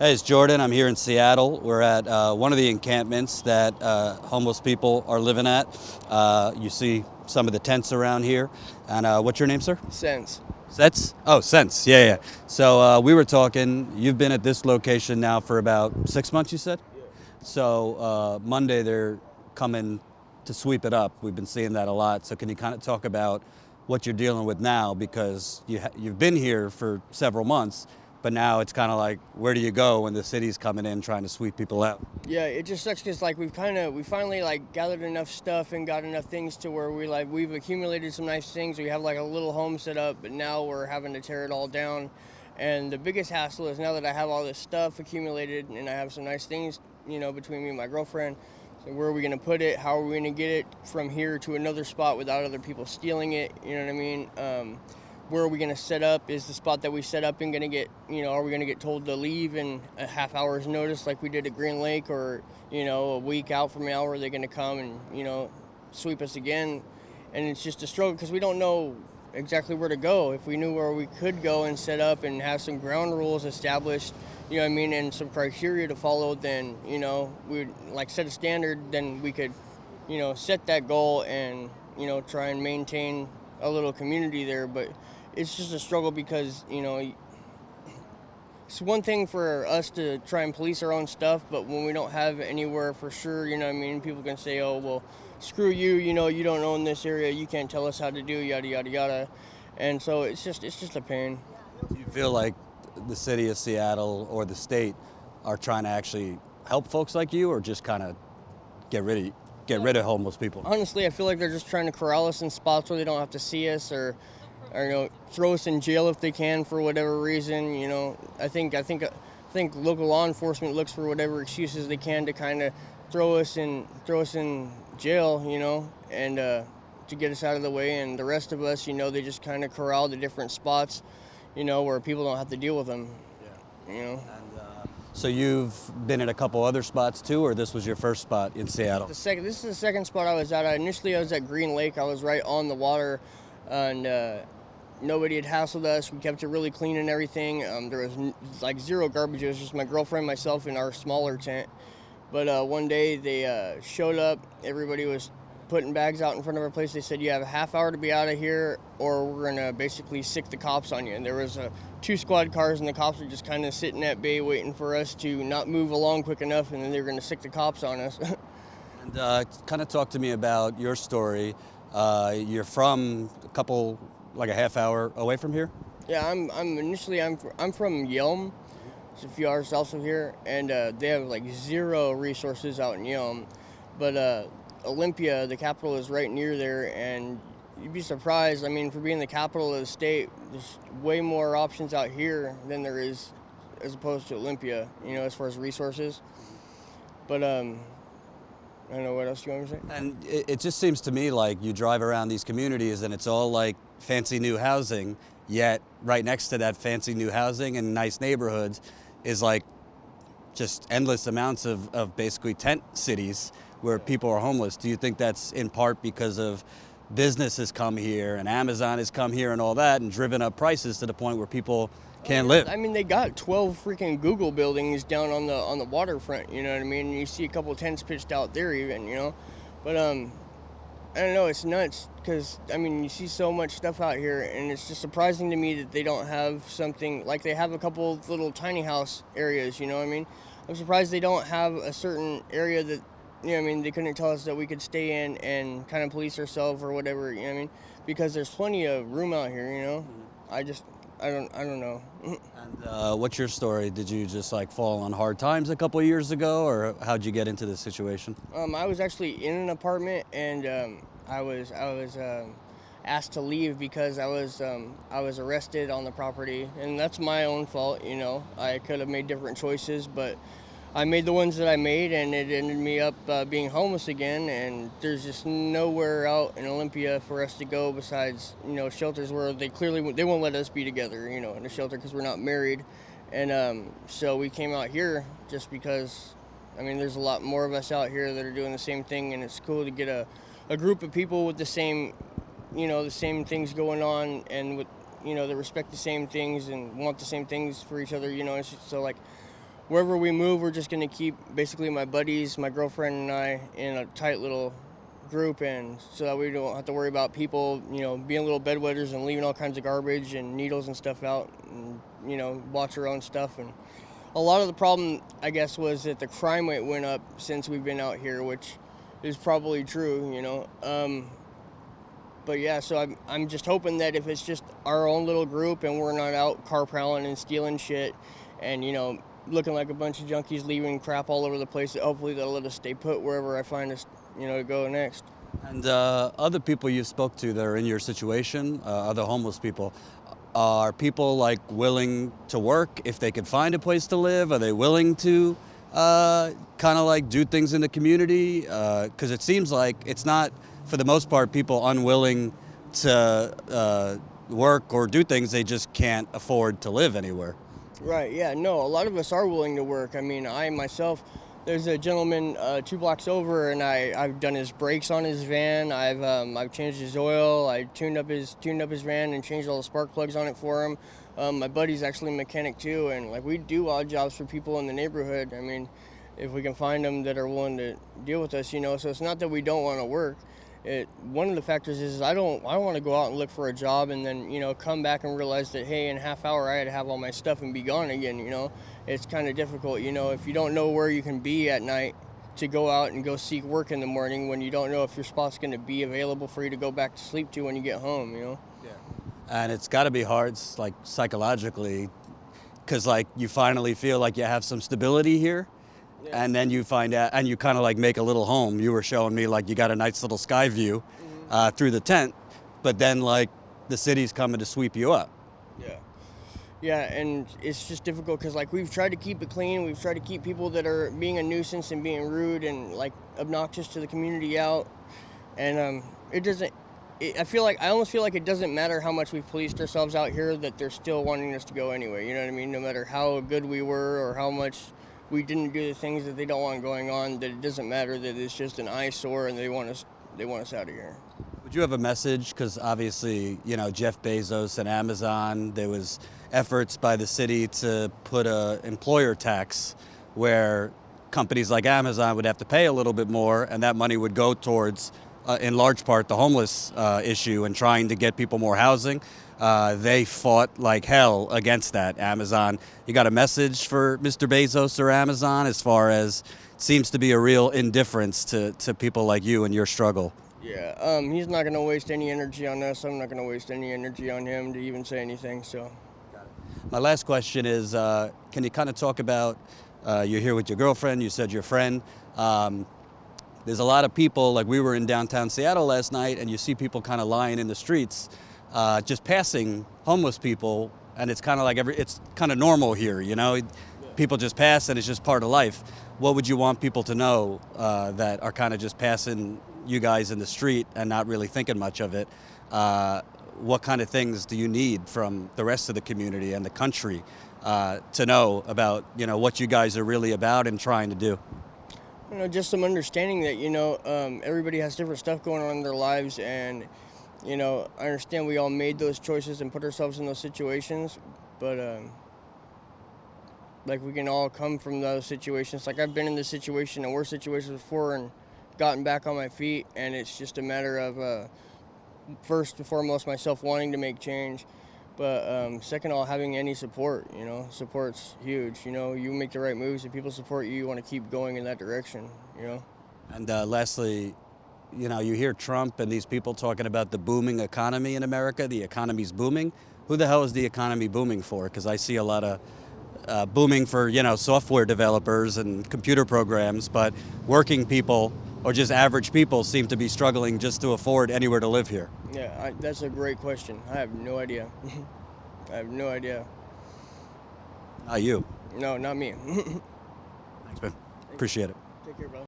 Hey, it's Jordan. I'm here in Seattle. We're at one of the encampments that homeless people are living at. You see some of the tents around here. And what's your name, sir? Sense. Sets? Oh, Sense. Yeah, yeah. So we were talking. You've been at this location now for about 6 months, you said? Yeah. So Monday they're coming to sweep it up. We've been seeing that a lot. So can you kind of talk about what you're dealing with now? Because you've been here for several months, but now it's kind of like, where do you go when the city's coming in trying to sweep people out? Yeah, it just sucks because like we finally like gathered enough stuff and got enough things to where we've accumulated some nice things. We have like a little home set up, but now we're having to tear it all down. And the biggest hassle is now that I have all this stuff accumulated and I have some nice things, between me and my girlfriend. So where are we gonna put it? How are we gonna get it from here to another spot without other people stealing it? You know what I mean? Where are we going to set up? Is the spot that we set up in going to get, are we going to get told to leave in a half hour's notice like we did at Green Lake, or, a week out from now, are they going to come and, sweep us again? And it's just a struggle because we don't know exactly where to go. If we knew where we could go and set up and have some ground rules established, and some criteria to follow, then, we'd like set a standard, then we could, set that goal and, try and maintain a little community there. But it's just a struggle because, it's one thing for us to try and police our own stuff, but when we don't have anywhere for sure, people can say, oh, well, screw you, you don't own this area, you can't tell us how to do, yada, yada, yada. And so it's just a pain. Do you feel like the city of Seattle or the state are trying to actually help folks like you, or just kind of get rid of homeless people? Honestly, I feel like they're just trying to corral us in spots where they don't have to see us, or throw us in jail if they can for whatever reason. I think local law enforcement looks for whatever excuses they can to kind of throw us in jail, and to get us out of the way. And the rest of us, they just kind of corral the different spots, where people don't have to deal with them. Yeah. And So you've been at a couple other spots too, or this was your first spot in Seattle? this is the second spot I was at. Initially, I was at Green Lake. I was right on the water, and nobody had hassled us. We kept it really clean and everything. There was like zero garbage. It was just my girlfriend, myself, and our smaller tent. But one day they showed up. Everybody was putting bags out in front of our place. They said, you have a half hour to be out of here, or we're going to basically sick the cops on you. And there was 2 squad cars, and the cops were just kind of sitting at bay waiting for us to not move along quick enough, and then they were going to sick the cops on us. And kind of talk to me about your story. You're from like a half hour away from here? Yeah, I'm from Yelm. It's a few hours south of here, and they have like zero resources out in Yelm. But Olympia, the capital, is right near there, and you'd be surprised. I mean, for being the capital of the state, there's way more options out here than there is as opposed to Olympia, as far as resources. But I don't know what else you want me to say. And it just seems to me like you drive around these communities and it's all like fancy new housing, yet right next to that fancy new housing and nice neighborhoods is like just endless amounts of basically tent cities where people are homeless. Do you think that's in part because of businesses come here and Amazon has come here and all that and driven up prices to the point where people can't live? I mean, they got 12 freaking Google buildings down on the waterfront, you know what I mean? And you see a couple of tents pitched out there even, But I don't know, it's nuts because, I mean, you see so much stuff out here, and it's just surprising to me that they don't have something, like they have a couple of little tiny house areas, you know what I mean? I'm surprised they don't have a certain area that, they couldn't tell us that we could stay in and kind of police ourselves or whatever, because there's plenty of room out here, I don't know. And what's your story? Did you just like fall on hard times a couple of years ago, or how'd you get into this situation? I was actually in an apartment, and I was asked to leave because I was arrested on the property, and that's my own fault. I could have made different choices, but I made the ones that I made, and it ended me up being homeless again. And there's just nowhere out in Olympia for us to go besides shelters where they won't let us be together in a shelter because we're not married. And so we came out here just because there's a lot more of us out here that are doing the same thing, and it's cool to get a group of people with the same things going on, and with that respect the same things and want the same things for each other. It's just, so like wherever we move, we're just going to keep basically my buddies, my girlfriend, and I in a tight little group, and so that we don't have to worry about people, being little bedwetters and leaving all kinds of garbage and needles and stuff out, and watch our own stuff. And a lot of the problem, I guess, was that the crime rate went up since we've been out here, which is probably true. But yeah, so I'm just hoping that if it's just our own little group and we're not out car prowling and stealing shit and looking like a bunch of junkies leaving crap all over the place, that hopefully they'll let us stay put wherever I find us to go next. And other people you spoke to that are in your situation, other homeless people, are people like willing to work if they could find a place to live? Are they willing to kind of like do things in the community? Because it seems like it's not, for the most part, people unwilling to work or do things. They just can't afford to live anywhere. Right, yeah, no, a lot of us are willing to work. I mean, I myself, there's a gentleman 2 blocks over, and I've done his brakes on his van. I've changed his oil. I tuned up his van and changed all the spark plugs on it for him. My buddy's actually a mechanic too, and like we do odd jobs for people in the neighborhood. I mean, if we can find them that are willing to deal with us, so it's not that we don't want to work. One of the factors is I don't want to go out and look for a job and then come back and realize that, hey, in a half hour I had to have all my stuff and be gone again. It's kind of difficult, if you don't know where you can be at night, to go out and go seek work in the morning when you don't know if your spot's going to be available for you to go back to sleep to when you get home. Yeah. And it's got to be hard, like psychologically, because like you finally feel like you have some stability here. Yeah. And then you find out, and you kind of like make a little home. You were showing me like you got a nice little sky view through the tent, but then like the city's coming to sweep you up. Yeah. Yeah, and it's just difficult because like we've tried to keep it clean. We've tried to keep people that are being a nuisance and being rude and like obnoxious to the community out. And it doesn't, I almost feel like it doesn't matter how much we've policed ourselves out here, that they're still wanting us to go anyway. You know what I mean? No matter how good we were or how much we didn't do the things that they don't want going on, that it doesn't matter, that it's just an eyesore and they want us out of here. Would you have a message? Because obviously, Jeff Bezos and Amazon, there was efforts by the city to put a employer tax where companies like Amazon would have to pay a little bit more, and that money would go towards, in large part, the homeless issue and trying to get people more housing. They fought like hell against that. Amazon, you got a message for Mr. Bezos or Amazon as far as it seems to be a real indifference to people like you and your struggle? Yeah, he's not going to waste any energy on us. I'm not going to waste any energy on him to even say anything, so. Got it. My last question is, can you kind of talk about, you're here with your girlfriend, you said your friend. There's a lot of people, like we were in downtown Seattle last night, and you see people kind of lying in the streets, just passing homeless people, and it's kind of like it's kind of normal here, Yeah. People just pass, and it's just part of life. What would you want people to know that are kind of just passing you guys in the street and not really thinking much of it? What kind of things do you need from the rest of the community and the country to know about, what you guys are really about and trying to do? Just some understanding that, everybody has different stuff going on in their lives, and, I understand we all made those choices and put ourselves in those situations, but, like, we can all come from those situations. Like, I've been in this situation and worse situations before and gotten back on my feet, and it's just a matter of, first and foremost, myself wanting to make change, but second of all, having any support. Support's huge. You make the right moves, if people support you, you want to keep going in that direction. And lastly, you hear Trump and these people talking about the booming economy in America. The economy's booming. Who the hell is the economy booming for? Because I see a lot of booming for software developers and computer programs, but working people or just average people seem to be struggling just to afford anywhere to live here. Yeah, that's a great question. I have no idea. I have no idea. Not you. No, not me. Thanks, man. Appreciate it. Take care, brother.